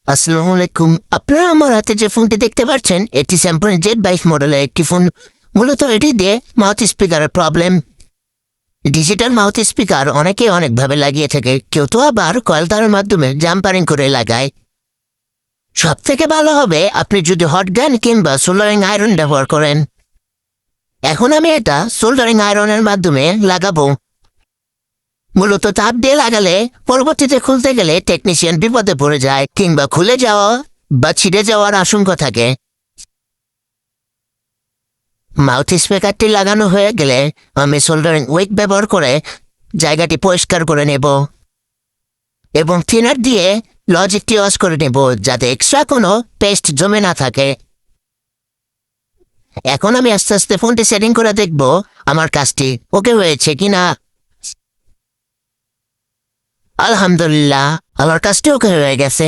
আসসালামু আলাইকুম। আপনারা আমার হাতে যে ফোনটি দেখতে পাচ্ছেন এটি স্যামসাং Z22 মডেলের একটি ফোন। মূলত এটি দিয়ে মাউথ স্পিকারের প্রবলেম। ডিজিটাল মাউথ স্পিকার অনেকে অনেকভাবে লাগিয়ে থাকে, কেউ তো আবার কয়েল তারের মাধ্যমে জাম্পারিং করে লাগায়। সব থেকে ভালো হবে আপনি যদি হট গান কিংবা সোল্ডারিং আয়রন ব্যবহার করেন। এখন আমি এটা সোল্ডারিং আয়রনের মাধ্যমে লাগাবো। মূলত তাপ দিয়ে লাগালে পরবর্তীতে খুলতে গেলে টেকনিশিয়ান বিপদে পড়ে যায় কিংবা খুলে যাওয়া বা ছিঁড়ে যাওয়ার আশঙ্কা থাকে। মাউথ স্পিকারটি লাগানো হয়ে গেলে আমি সোল্ডারিং উইক ব্যবহার করে জায়গাটি পরিষ্কার করে নেব এবং থিনার দিয়ে লজিকটি অস করে নেব যাতে এক্সট্রা কোনো পেস্ট জমে না থাকে। এখন আমি আস্তে আস্তে ফোনটি সেটিং করে দেখব আমার কাজটি ওকে হয়েছে কিনা। আলহামদুলিল্লাহ, আমার কাজটি ওকে হয়ে গেছে।